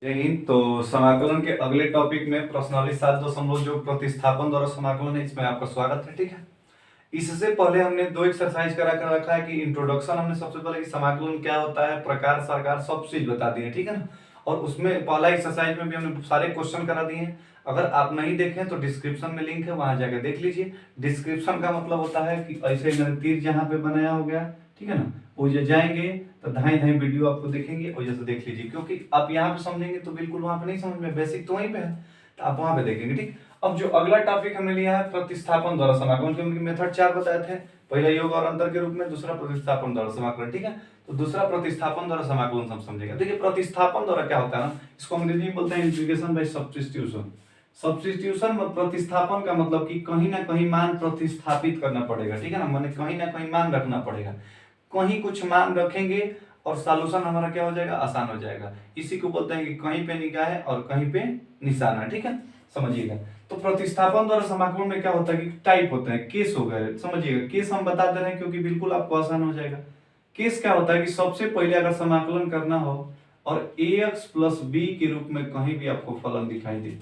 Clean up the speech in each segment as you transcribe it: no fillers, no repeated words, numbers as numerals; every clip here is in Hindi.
जय हिंद। तो समाकलन के अगले टॉपिक में प्रश्नावली 7.2 जो प्रतिस्थापन द्वारा समाकलन है, इसमें आपका स्वागत है। ठीक है, इससे पहले हमने दो एक्सरसाइज करा कर रखा है कि इंट्रोडक्शन हमने सबसे पहले कि समाकलन क्या होता है, प्रकार सरकार सब चीज बता दिए। ठीक है ना, और उसमें पहला एक्सरसाइज में भी हमने सारे क्वेश्चन करा दिए हैं। अगर आप नहीं देखें तो डिस्क्रिप्शन में लिंक है, वहां जाकर देख लीजिए। डिस्क्रिप्शन का मतलब होता है कि ऐसे मेरे तीर जहां पे बनाया हो गया, ठीक है ना, वो जो जाएंगे तो धाई धाई वीडियो आपको देखेंगे और जैसे देख लीजिए, क्योंकि आप यहाँ पे समझेंगे तो बिल्कुल वहां पे नहीं समझ में, बेसिक तो वहीं पे है, तो आप वहां पे देखेंगे। ठीक, अब जो अगला टॉपिक हमने लिया है प्रतिस्थापन द्वारा समाकलन, क्योंकि मेथड 4 बताए थे, पहला योग और अंतर के रूप में, दूसरा प्रतिस्थापन द्वारा समाकलन। ठीक है, तो दूसरा प्रतिस्थापन द्वारा समाकलन हम समझेंगे। देखिए प्रतिस्थापन द्वारा क्या होता है ना, इसको अंग्रेजी में बोलते हैं इंटीग्रेशन बाय सब्स्टिट्यूशन। सब्स्टिट्यूशन में प्रतिस्थापन का मतलब कि कहीं ना कहीं मान प्रतिस्थापित करना पड़ेगा। ठीक है ना, माने कहीं ना कहीं मान रखना पड़ेगा, कहीं कुछ मान रखेंगे और सॉल्यूशन हमारा क्या हो जाएगा, आसान हो जाएगा। इसी को बोलते हैं कि कहीं पे निगाह है और कहीं पे निशान है। ठीक है, समझिएगा। तो प्रतिस्थापन द्वारा समाकलन में क्या होता है कि टाइप होता है, केस हो गए, समझिएगा। केस हम बता दे रहे हैं क्योंकि बिल्कुल आपको आसान हो जाएगा। केस क्या होता है कि सबसे पहले अगर समाकलन करना हो और ax प्लस बी के रूप में कहीं भी आपको फलन दिखाई दे,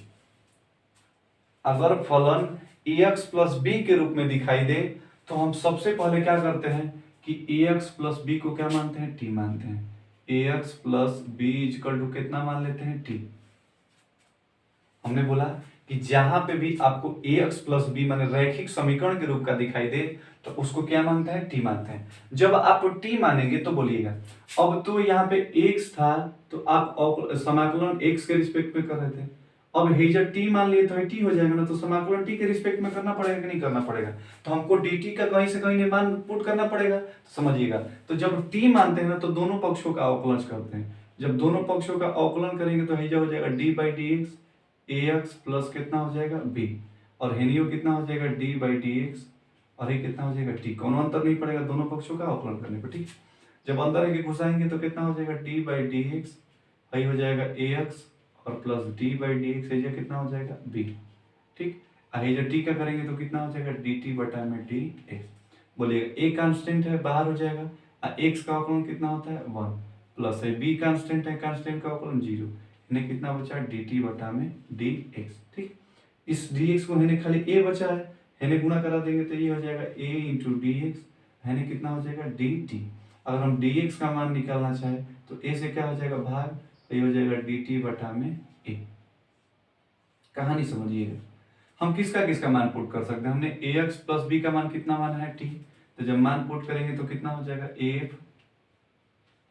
अगर फलन ax प्लस बी के रूप में दिखाई दे तो हम सबसे पहले क्या करते हैं कि ax प्लस बी को क्या मानते हैं, t मानते हैं। ax plus B equal to कितना मान लेते हैं, t। हमने बोला कि जहां पे भी आपको ax प्लस बी माने रैखिक समीकरण के रूप का दिखाई दे तो उसको क्या मानते हैं, t मानते हैं। जब आप t मानेंगे तो बोलिएगा, अब तो यहाँ पे x था तो आप समाकलन x के रिस्पेक्ट में कर रहे थे, अब हे जब t मान लिए तो t हो जाएगा ना, तो समाकलन t के रिस्पेक्ट में करना पड़ेगा कि नहीं करना पड़ेगा, तो हमको dt का कहीं से कहीं मान पुट करना पड़ेगा। तो समझिएगा, तो जब t मानते हैं ना तो दोनों पक्षों का अवकलन करते हैं। जब दोनों पक्षों का अवकलन करेंगे तो हे हो जाएगा d by D x, ax plus कितना हो जाएगा b, और हेनियो कितना हो जाएगा d बाई डी एक्स, और ये कितना हो जाएगा t। कोनो अंतर नहीं पड़ेगा दोनों पक्षों का अवकलन करने पर। ठीक, जब अंतर है कि घुसाएंगे तो कितना हो जाएगा d बाई डी एक्स, यही हो जाएगा ax और plus d by D x, ये कितना हो जाएगा b। ठीक, ये जो t का करेंगे तो कितना हो जाएगा dt बटा में dx। बोलिएगा a कांस्टेंट है, बाहर हो जाएगा, x का अवकलन कितना होता है 1, प्लस है b कांस्टेंट है, कांस्टेंट का अवकलन 0, इन्हें कितना बचा dt बटा में dx। ठीक, इस dx को इन्हें खाली a बचा है, इन्हें गुणा करा देंगे तो ये हो जाएगा a इंटू dx, इन्हें कितना हो जाएगा dt। अगर हम dx का मान निकालना चाहे तो a से क्या हो जाएगा भाग, तो ये हो जाएगा dt बटा में a। कहानी समझिएगा, हम किसका किसका मान पुट कर सकते हैं, हमने ax प्लस b का मान कितना माना है t, तो जब मान पुट करेंगे तो कितना हो जाएगा f,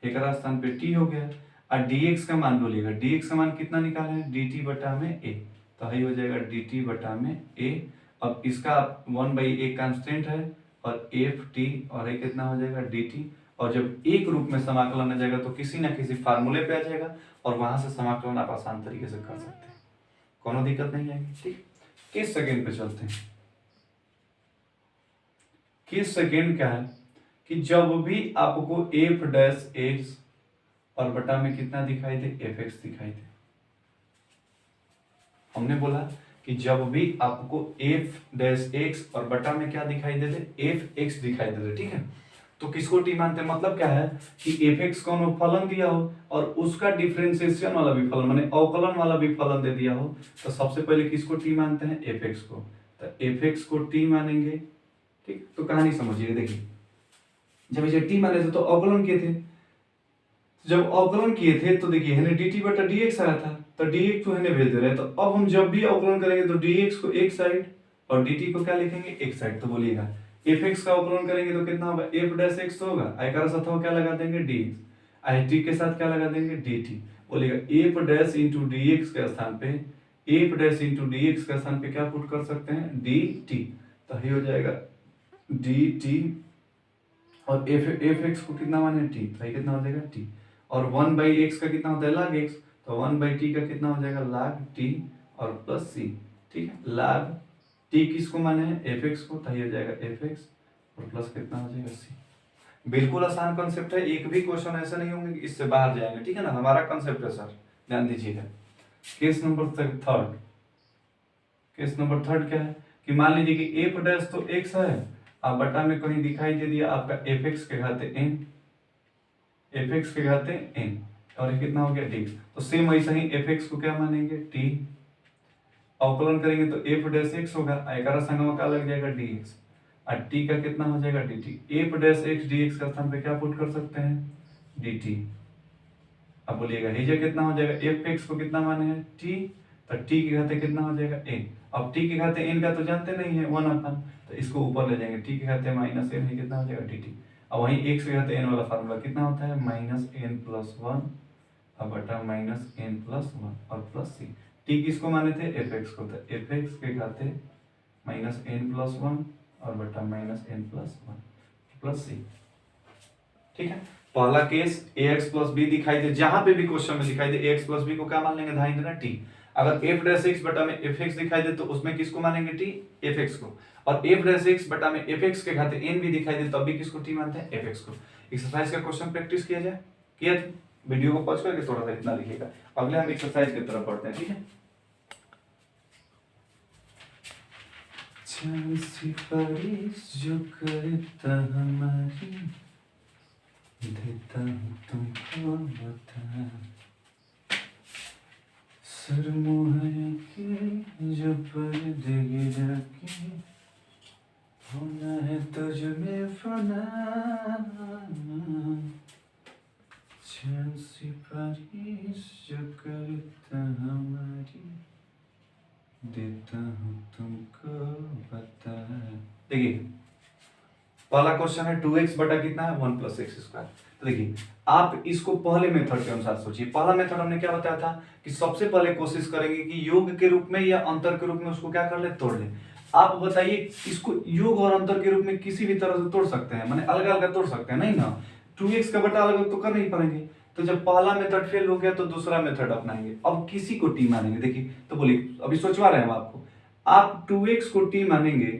एक स्थान पे t हो गया, और dx का मान बोलिएगा, dx का मान कितना निकाले हैं dt बटा में a, तो यही हो जाएगा dt बटा में a। अब इसका 1/a कांस्टेंट है और एफ टी, और ये कितना हो जाएगा dt, और जब एक रूप में समाकलन आ जाएगा तो किसी ना किसी फार्मूले पे आ जाएगा और वहां से समाकलन आप आसान तरीके से कर सकते हैं, कोनो दिक्कत नहीं आएगी। ठीक, किस सेकेंड पे चलते हैं। किस सेकेंड क्या है कि जब भी आपको एफ डैश एक्स और बटा में कितना दिखाई दे, एफ एक्स दिखाई दे। हमने बोला कि जब भी आपको एफ डैश एक्स और बटा में क्या दिखाई दे दे, एफ एक्स दिखाई दे दे। ठीक है, तो किसको टी मानते हैं, मतलब क्या है कि एफ एक्स को फलन दिया हो और उसका डिफरेंशिएशन वाला भी फलन माने अवकलन वाला भी फलन दे दिया हो, तो सबसे पहले किसको टी मानते हैं, एफ एक्स को। तो एफ एक्स को टी मानेंगे। ठीक, तो कहानी समझिए, देखिए जब इसे टी माने थे तो अवकलन किए थे, जब अवकलन किए थे तो देखिए हमने dt बटा dx आया था, तो dx को हमने भेज दे रहे हैं, तो अब हम जब भी अवकलन करेंगे तो dx को एक साइड और dt को क्या लिखेंगे एक साइड। तो बोलिएगा fx का अवकलन करेंगे तो कितना होगा f डैश x तो होगा, i का साथ क्या लगा देंगे dx, i t के साथ क्या लगा देंगे dt। बोलिएगा f डैश इंटू dx के स्थान पे, f डैश इंटू dx के स्थान पे क्या पुट कर सकते हैं dt, तो ये हो जाएगा dt, और एफ एक्स को कितना माने t, तो ये कितना हो जाएगा t, और 1/x का कितना होता है log x, तो 1/t का कितना हो जाएगा log t और प्लस c। ठीक है, log t किसको माने हैं, एफ एक्स को, तो ये हो जाएगा एफ एक्स और प्लस कितना हो जाएगा c। बिल्कुल आसान कॉन्सेप्ट है, एक भी क्वेश्चन ऐसा नहीं होंगे कि इससे बाहर जाएंगे। ठीक है ना, हमारा कॉन्सेप्ट है सर, ध्यान दीजिएगा। Case number third, case number third क्या है कि मान लीजिए कि एफ डैश तो x है, अब बटा में कहीं दिखाई दे दिया आपका एफ एक्स के घाते n, एफ एक्स के घाते n, और ये कितना हो गया dx। तो सेम वैसा ही fx को क्या मानेंगे t, अवकलन करेंगे तो f डैश x होगा, एकरा संगवा का लग जाएगा dx, और t का कितना हो जाएगा dt। f dash x dx का स्थान पे क्या पुट कर सकते हैं dt। अब बोलिएगा ये कितना हो जाएगा, fx को कितना माने हैं t, तो t के घाते कितना हो जाएगा n। अब t के घाते n का तो जानते नहीं है 1/, तो इसको ऊपर ले जाएंगे, t के घाते माइनस n है, कितना हो जाएगा dt। अब वहीं x के घाते n वाला फार्मूला कितना होता है -n+1 अब बटा -n+1 और प्लस c। t किसको माने थे fx को, तो fx के घाते -n+1 और बटा -n+1 प्लस c। ठीक है, पहला केस ax प्लस बी दिखाई दे, जहां पे भी क्वेश्चन में दिखाई दे ax प्लस बी को क्या मान लेंगे ध्यान देना t। अगर f डैश x बटा में fx दिखाई दे तो उसमें किसको मानेंगे t, fx को। और f डैश x बटा में fx के घाते n भी दिखाई दे तब भी किसको t मानते हैं, fx को। एक्सरसाइज का क्वेश्चन प्रैक्टिस किया जाए, किया वीडियो को पॉज करके थोड़ा सा इतना लिखिएगा, अगले हम एक्सरसाइज की तरफ बढ़ते हैं। ठीक है, जो करता हमारी देता हूँ तुमको बता, सरमोहया के जो पर्दे गिरा के होना है तुझ में फना, झांसी पारिस जो करता हमारी देता हूँ तुमको बता। देखिए पहला क्वेश्चन है 2x बटा कितना है 1 + x²। तो देखिए आप इसको पहले मेथड के अनुसार सोचिए। पहला मेथड हमने क्या बताया था कि सबसे पहले कोशिश करेंगे कि योग के रूप में या अंतर के रूप में उसको क्या कर ले, तोड़ ले। आप बताइए इसको योग और अंतर के रूप में किसी भी तरह से तोड़ सकते हैं, माने अलग अलग तोड़ सकते हैं नहीं ना, 2x का बटा अलग तो कर नहीं पाएंगे। तो जब पहला मेथड फेल हो गया तो दूसरा मेथड अपनाएंगे। अब किसी को टी मानेंगे, देखिए तो बोलिए अभी सोचवा रहे हैं हम आपको, आप 2x को टी मानेंगे,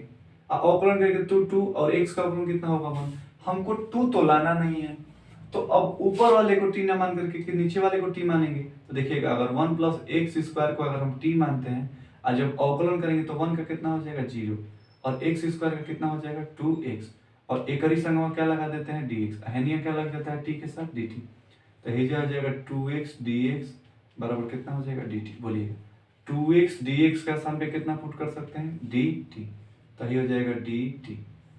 अवकलन करेंगे तो 2 और x का अवकलन कितना होगा 1। हमको 2 तो लाना नहीं है, तो अब ऊपर वाले को टी ना मान करके नीचे वाले को टी मानेंगे। तो देखिएगा अगर 1 + x² को अगर हम टी मानते हैं और जब अवकलन करेंगे तो 1 का कितना हो जाएगा 0 और x² का कितना हो जाएगा 2x और एक ही संगवा क्या लगा देते हैं dx, अहनिया क्या लग जाता है t के साथ dt। तो ये हो जाएगा 2x dx बराबर कितना हो जाएगा dt। बोलिए 2x dx का स्थान पे कितना पुट कर सकते हैं dt, तो ये हो जाएगा dt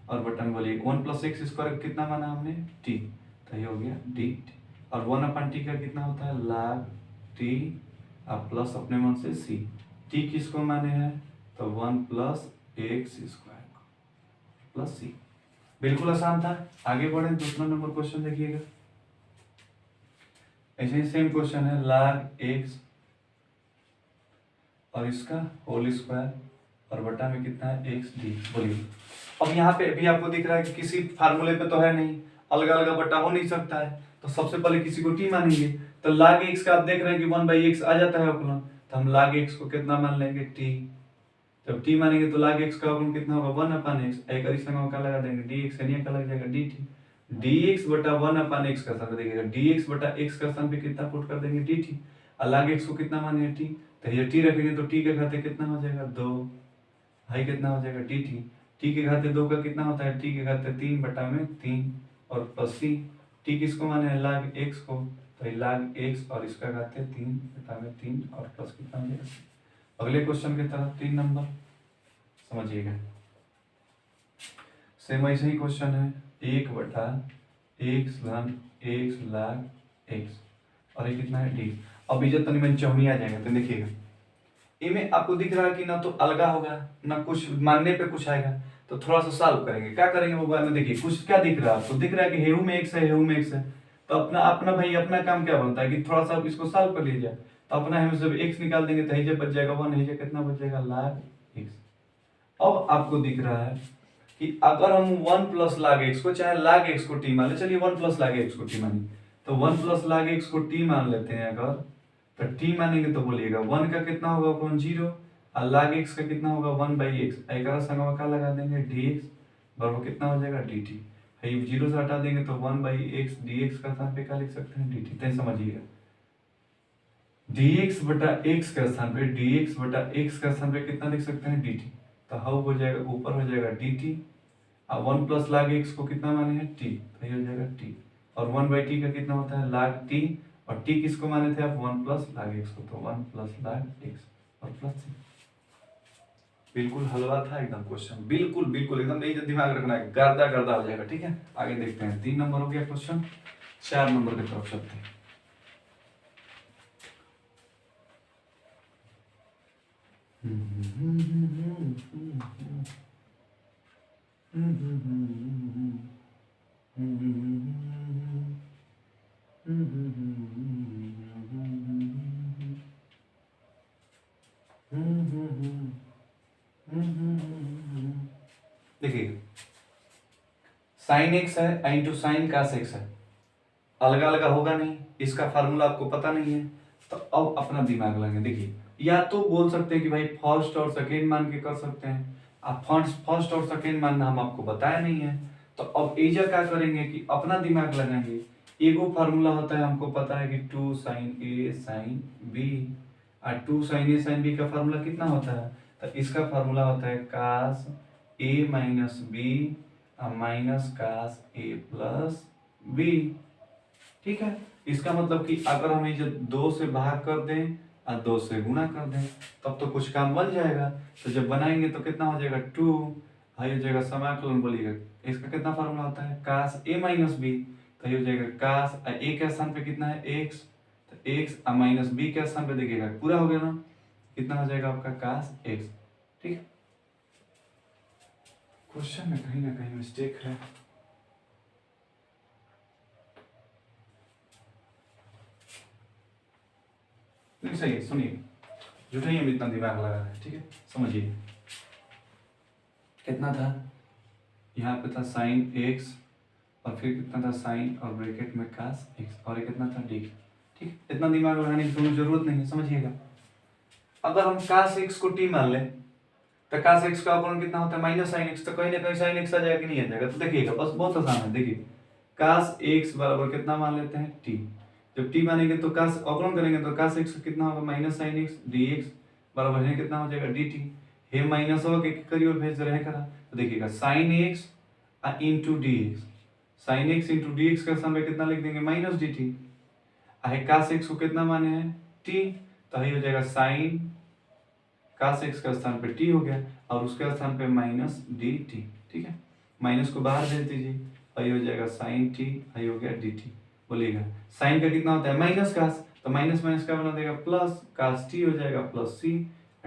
और बटन बोलिए 1 + x² कितना माना हमने t, तो ये हो गया dt और 1/t का कितना होता है log t और प्लस अपने मन से c। t किसको माने हैं तो 1 + x² प्लस c। बिल्कुल आसान था। आगे बढ़े दूसरा नंबर क्वेश्चन देखिएगा, ऐसे ही सेम क्वेश्चन है log x और इसका होल स्क्वायर और बटा में कितना है x dx। बोलिए अब यहाँ पे भी आपको दिख रहा है कि किसी फार्मूले पे तो है नहीं, अलग अलग बटा हो नहीं सकता है, तो सबसे पहले किसी को t मानेंगे। तो log x का आप देख रहे हैं कि 1/x आ जाता है अवकलन, तो हम log x को कितना मान लेंगे t। जब t मानेंगे तो log x का अवकलन कितना होगा 1/x, एक और संगम का लगा देंगे dx यानी का लग जाएगा dt। dx बटा 1/x का स्थान देखिएगा, dx बटा x का स्थान पे कितना पुट कर देंगे dt और log x को कितना मानेंगे t, तो ये t रखेंगे तो t के घाते कितना हो जाएगा 2, भाई कितना हो जाएगा dt। t के घाते 2 का कितना होता है t के घाते 3/3 और प्लस c। t किसको माने है log x को, तो ये log x और इसका घाते 3/3 और प्लस कितना हो जाएगा। अगले क्वेश्चन की तरफ 3 नंबर समझिएगा, सेम ऐसे ही क्वेश्चन है 1/x धन x log x और ये कितना है d। अब इज्जत तनी मन चौनी आ जाएगा, तो देखिएगा इनमें आपको दिख रहा है कि ना तो अलगा होगा ना कुछ मानने पे कुछ आएगा, तो थोड़ा सा सॉल्व करेंगे। क्या करेंगे वो बारे में देखिए, कुछ क्या दिख रहा है आपको, दिख रहा है कि हेऊ में x है हेऊ में x है, तो अपना अपना भाई अपना काम क्या बनता है कि थोड़ा सा इसको सॉल्व कर लीजिए। तो अपना हम जब x निकाल देंगे तो हिजे बच जाएगा 1, हिजे कितना बच जाएगा log x। अब आपको दिख रहा है कि अगर हम 1 + log x को चाहे log x को t मान ले, चलिए 1 + log x को t मानिए, तो 1 + log x को t मान लेते हैं अगर, तो t मानेंगे तो बोलिएगा 1 का कितना होगा कौन 0 और log x का कितना होगा 1/x, एक संगवा का लगा देंगे dx बराबर कितना हो जाएगा dt। है 0 से हटा देंगे तो 1/x dx का स्थान पे क्या लिख सकते हैं dt। तो समझिएगा dx बटा x का स्थान पे dx बटा x का स्थान पे कितना लिख सकते हैं dt, तो हाउ हो जाएगा ऊपर हो जाएगा dt और 1 + log x को कितना माने हैं t, तो ये हो जाएगा t और 1/t का कितना होता है log t और टी किसको माने थे आप 1 प्लस log x को, तो 1 प्लस log x और प्लस सी। बिल्कुल हलवा था एकदम क्वेश्चन, बिल्कुल बिल्कुल एकदम यही दिमाग रखना है, गर्दा गर्दा हो जाएगा। ठीक है, आगे देखते हैं। 3 नंबर हो गया क्वेश्चन, 4 नंबर की तरफ चलते हैं। देखिए साइन एक्स है इंटू साइन कास एक्स है, अलग अलग होगा नहीं, इसका फार्मूला आपको पता नहीं है, तो अब अपना दिमाग लगाएंगे। देखिए या तो बोल सकते हैं कि भाई फर्स्ट और सेकेंड मान के कर सकते हैं, आप फर्स्ट और सेकेंड मानना हम आपको बताया नहीं है, तो अब एजा क्या करेंगे कि अपना दिमाग लगाएंगे। एगो फार्मूला होता है, हमको पता है कि 2 sin a sin b, और 2 sin a sin b का फार्मूला कितना होता है, तो इसका फार्मूला होता है cos a minus B minus cos a प्लस b। ठीक है, इसका मतलब कि अगर हम इसे 2 से भाग कर दें और 2 से गुणा कर दें तब तो कुछ काम बन जाएगा। तो जब बनाएंगे तो कितना हो जाएगा 2, हो जाएगा समाकलन बोलिएगा, इसका कितना फार्मूला होता है cos a माइनस बी, तो ये हो जाएगा cos a के स्थान पे कितना है x, तो x माइनस b के स्थान पे देखिएगा पूरा हो गया ना, कितना हो जाएगा आपका cos x। ठीक है, क्वेश्चन में कहीं ना कहीं मिस्टेक है। नहीं सही है, सुनिए झूठे ही हम इतना दिमाग लगा रहे हैं। ठीक है, समझिए कितना था, यहाँ पे था साइन x और फिर कितना था साइन और ब्रैकेट में cos x और ये कितना था dx। ठीक, इतना दिमाग लगाने की कोई जरूरत नहीं है, समझिएगा। अगर हम cos x को t मान लें तो cos x का अवकलन कितना होता है माइनस साइन x, तो कहीं ना कहीं साइन x आ जाएगा कि नहीं आ जाएगा, तो देखिएगा बस बहुत आसान है। देखिए cos x बराबर कितना मान लेते हैं t, जब t मानेंगे तो cos अवकलन करेंगे तो cos x कितना होगा माइनस साइन x dx बराबर है कितना हो जाएगा dt, हे माइनस होगा कि करी और भेज रहे करा, तो देखिएगा sine x into dx, sine x into dx का समय कितना लिख देंगे माइनस dt, है cos x को कितना माने हैं t, तो ये हो जाएगा साइन cos x का स्थान पे t हो गया और उसके स्थान पे माइनस dt। ठीक है, माइनस को बाहर भेज दीजिए, ये हो जाएगा साइन t, ये हो गया dt। बोलिएगा साइन का कितना होता है माइनस cos, तो माइनस माइनस का बना देगा प्लस, cos t हो जाएगा प्लस c,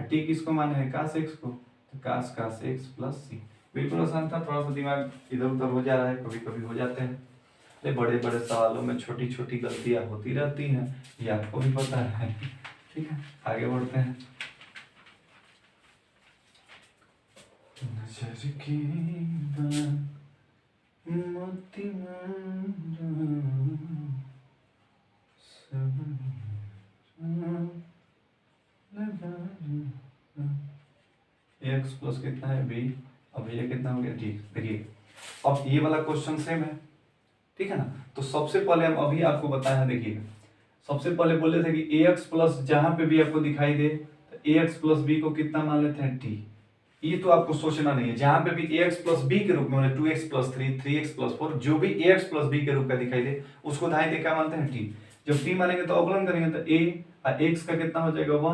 t किसको माने हैं cos x को, तो cos x प्लस c। बिल्कुल आसान था, थोड़ा सा दिमाग इधर उधर हो जा रहा है, कभी कभी हो जाते हैं, बड़े बड़े सवालों में छोटी छोटी गलतियां होती रहती हैं, ये आपको भी पता है। ठीक है, आगे बढ़ते हैं। नजर की मोती एक्स प्लस कितना है बी, अब ये कितना हो गया डी। देखिए अब ये वाला क्वेश्चन सेम है, ठीक है ना, तो सबसे पहले हम अभी आपको बताया है। देखिएगा सबसे पहले बोले थे कि ax प्लस जहां पे भी आपको दिखाई दे तो ax प्लस बी को कितना मान लेते हैं t, ये तो आपको सोचना नहीं है, जहां पे भी ax प्लस बी के रूप में 2x प्लस 3 3x प्लस 4 जो भी ax प्लस बी के रूप का दिखाई दे उसको धाई दे क्या मानते हैं t। जब t मानेंगे तो अवकलन करेंगे तो a और x का कितना हो जाएगा 1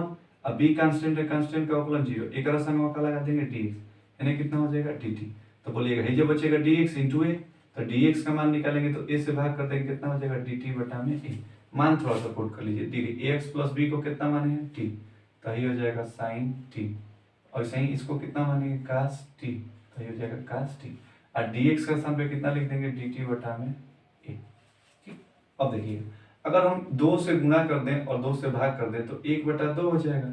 और b कांस्टेंट है, कांस्टेंट का अवकलन 0, एक रसन में का लगा देंगे dx, यानी कितना हो जाएगा dt। तो बोलिएगा ये जो बचेगा dx into a, तो dx का मान निकालेंगे तो a से भाग कर देंगे कितना हो जाएगा dt बटा में a। मान थोड़ा सा पुट कर लीजिए, देखिए ax प्लस b को कितना माने हैं t, तो ये हो जाएगा sin t, और सही इसको कितना मानेंगे cos t, तो ये हो जाएगा cos t, और dx का स्थान पे कितना लिख देंगे dt बटा में a। ठीक, अब देखिए अगर हम 2 से गुणा कर दें और 2 से भाग कर दें तो 1 बटा 2 हो जाएगा,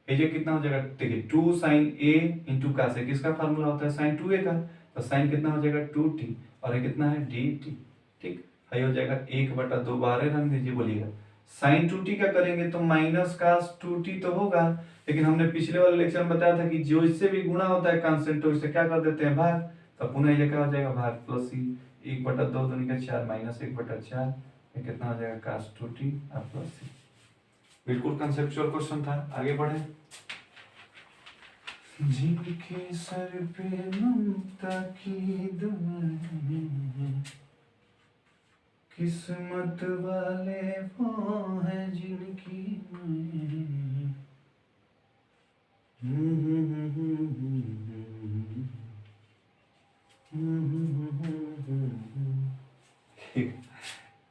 ये कितना हो जाएगा, देखिए 2 sin a into cos a, किसका फार्मूला होता है sin 2a का, तो sin कितना हो जाएगा 2t और ये कितना है dt। ठीक, ये हो जाएगा 1 बटा 2, बारह रंग दीजिए। बोलिएगा sin 2t का करेंगे तो माइनस cos 2t तो होगा, लेकिन हमने पिछले वाले लेक्चर में बताया था कि जो इससे भी गुणा होता है कांस्टेंट तो इससे क्या कर देते हैं भाग, तो पुनः ये क्या हो जाएगा भाग प्लस c, 1 बटा 2 दूनी का 4 माइनस 1 बटा 4, ये कितना हो जाएगा cos 2t और प्लस c। बिल्कुल कंसेप्चुअल क्वेश्चन था, आगे बढ़े। जिनके सर पे ममता की दुआएं किस्मत वाले वो हैं जिनकी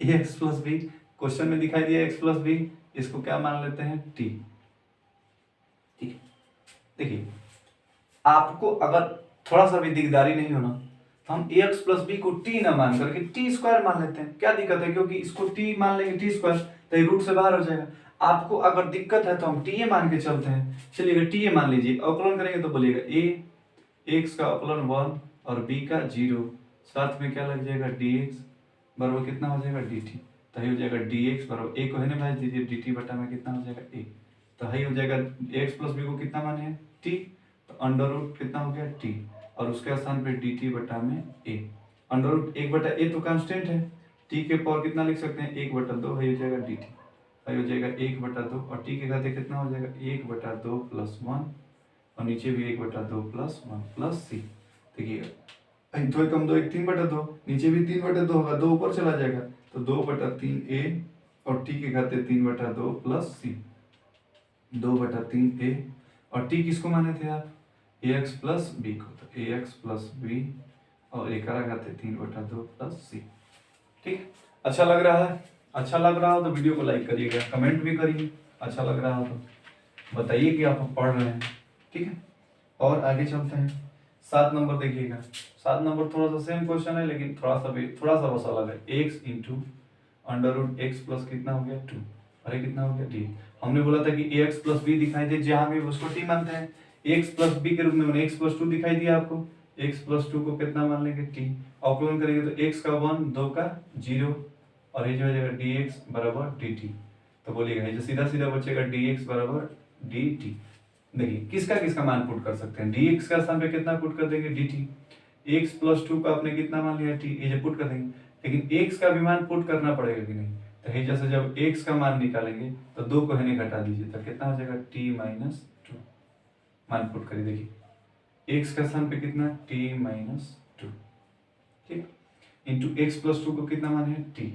एक्स प्लस बी, क्वेश्चन में दिखाई दिया एक्स प्लस बी, इसको क्या मान लेते हैं टी। ठीक है, देखिए आपको अगर थोड़ा सा भी दिकदारी नहीं होना तो हम एक्स प्लस बी को टी ना मान करके टी स्क्वायर मान लेते हैं। क्या दिक्कत है, क्योंकि इसको टी मान लेंगे टी स्क्वायर तो ये रूट से बाहर हो जाएगा। आपको अगर दिक्कत है तो हम टी ए मान के चलते हैं। चलिएगा टी ए मान लीजिए, अवकलन करेंगे तो बोलिएगा ए एक्स का अवकलन 1 और बी का 0, साथ में क्या लग जाएगा डी एक्स बराबर कितना हो जाएगा डी टी। तो ही हो जाएगा डी एक्स बराबर ए को है ना भाई दीजिए डी टी बटा में कितना हो जाएगा ए। तो ही हो जाएगा एक्स प्लस बी को कितना माने हैं टी, तो अंडर रूट कितना हो गया टी और उसके स्थान पे डी टी बटा में ए। अंडर रूट 1 बटा ए तो कांस्टेंट है, टी के पावर कितना लिख सकते हैं 1 बटा 2, है हो जाएगा डी टी, है हो जाएगा 1 बटा 2 और टी के घाते कितना हो जाएगा 1 बटा 2 प्लस 1 और नीचे भी 1 बटा 2 प्लस 1 प्लस सी। देखिएगा 2 कम 2 1 3 बटा 2, नीचे भी 3 बटा 2 होगा, 2 ऊपर चला जाएगा तो 2 बटा 3 ए और टी के घाते 3 बटा 2 प्लस सी, 2 बटा 3 ए और टी किसको माने थे आप ए एक्स प्लस बी को, तो ए एक्स प्लस बी और एक घाते 3 बटा 2 प्लस सी। ठीक, अच्छा लग रहा है? अच्छा लग रहा हो तो वीडियो को लाइक करिएगा, कमेंट भी करिए, अच्छा लग रहा हो तो बताइए कि आप पढ़ रहे हैं। ठीक है, और आगे चलते हैं 7 नंबर देखिएगा। 7 नंबर थोड़ा सा सेम क्वेश्चन है लेकिन थोड़ा सा बस अलग है। X into under root x plus कितना हो गया 2, अरे कितना हो गया डी। हमने बोला था कि ए एक्स प्लस बी दिखाई दे, जहां भी उसको टी मानते हैं। एक्स प्लस बी के रूप में मैंने एक्स प्लस 2 दिखाई दिया आपको, एक्स प्लस 2 को कितना मान लेंगे टी, अवकलन करेंगे तो एक्स का 1 2 का 0 और ये जो हो जाएगा डी एक्स बराबर डी टी। तो बोलिएगा जो सीधा सीधा बचेगा डी एक्स बराबर डी टी। देखिए किसका किसका मान पुट कर सकते हैं, डी एक्स का स्थान पे कितना पुट कर देंगे डी टी, एक्स प्लस 2 का आपने कितना मान लिया टी, ये जो पुट कर देंगे, लेकिन एक्स का भी मान पुट करना पड़ेगा कि नहीं। तो ये जैसे जब एक्स का मान निकालेंगे तो 2 को है घटा दीजिए तो कितना हो जाएगा टी माइनस 2, मान पुट करिए। देखिए एक्स का स्थान पे कितना टी माइनस 2, ठीक, इंटू एक्स प्लस 2 को कितना मान है टी,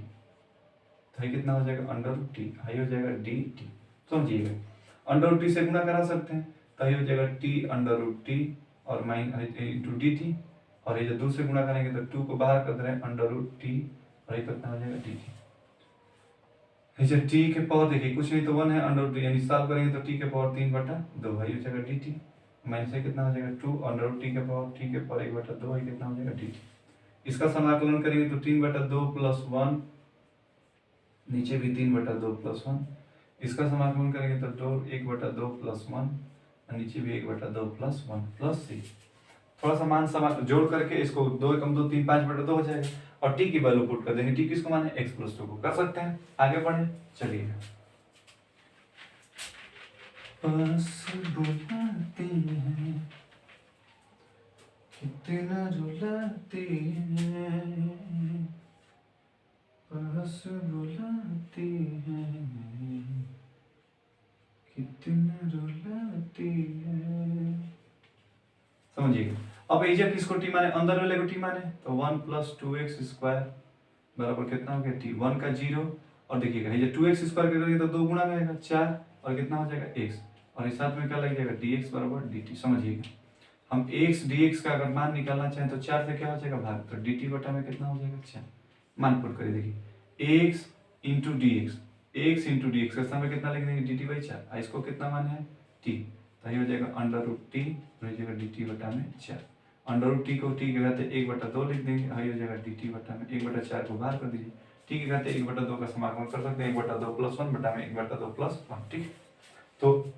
तो ये कितना हो जाएगा अंडर रूट टी, हाई हो जाएगा डी टी। समझिएगा अंडर रूट टी से गुना करा सकते हैं तो ये हो जाएगा टी अंडर रूट टी और माइनस इंटू डी टी, और ये जब 2 से गुना करेंगे तो 2 को बाहर कर दे रहे हैं अंडर रूट टी और ये कितना हो जाएगा डी टी। ये टी के पावर देखिए कुछ नहीं तो 1 है, अंडर रूट यानी सॉल्व करेंगे तो टी के पावर 3 बटा 2 है हो जाएगा डी टी, माइनस से कितना हो जाएगा 2 अंडर रूट टी के पावर 1 बटा 2 है कितना हो जाएगा डी टी। इसका समाकलन करेंगे तो 3 बटा 2 प्लस 1, नीचे भी 3 बटा 2 प्लस 1, इसका समाकलन करेंगे तो 2 1 बटा 2 प्लस 1 और नीचे भी 1 बटा 2 प्लस 1 प्लस सी। थोड़ा सा मान समाकलन जोड़ करके इसको 2 कम 2 3 5 बटा 2 हो जाएगा और टी की वैल्यू पुट कर देंगे। टी किसको माने एक्स प्लस 2 को, कर सकते हैं। आगे बढ़े चलिए। पास बुलाती है कितना रुलाती है, पास बुलाती है कितना रुलाती है। समझिएगा अब एजा किसको टी माने, अंदर वाले को टी माने तो 1 प्लस 2x स्क्वायर बराबर कितना हो गया टी, 1 का 0 और देखिएगा ये 2x स्क्वायर करेंगे तो 2 गुना में आएगा 4 और कितना हो जाएगा x और इस साथ में क्या लग जाएगा dx बराबर dt। समझिएगा हम x dx का अगर मान निकालना चाहें तो 4 से क्या हो जाएगा भाग, तो dt बटा में कितना हो जाएगा 4, मान पुट करिए। देखिए x इंटू डी एक्स का स्थान में कितना लिख देंगे dt बाई 4, इसको कितना मान है t, तो ये हो जाएगा अंडर रूट टी हो जाएगा dt बटा में 4, अंडर रूट टी को टी के घाते 1 बटा 2 लिख देंगे, हाई हो जाएगा dt बटा में 1 बटा 4 को बाहर कर दीजिए, टी के घाते 1 बटा 2 का समाकलन कर सकते हैं 1 बटा 2 प्लस 1 बटा में 1 बटा 2 प्लस 1। ठीक, तो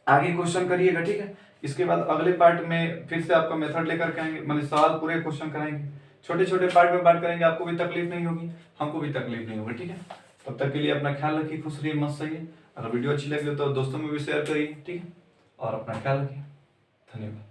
आगे क्वेश्चन करिएगा। ठीक है, इसके बाद अगले पार्ट में फिर से आपका मेथड लेकर के आएंगे, मतलब सवाल पूरे क्वेश्चन कराएंगे, छोटे छोटे पार्ट में बांट करेंगे, आपको भी तकलीफ नहीं होगी हमको भी तकलीफ नहीं होगी। ठीक है, तब तक के लिए अपना ख्याल रखिए, खुश रहिए, मस्त रहिए। अगर वीडियो अच्छी लगी तो दोस्तों में भी शेयर करिए। ठीक है, और अपना ख्याल रखिए, धन्यवाद।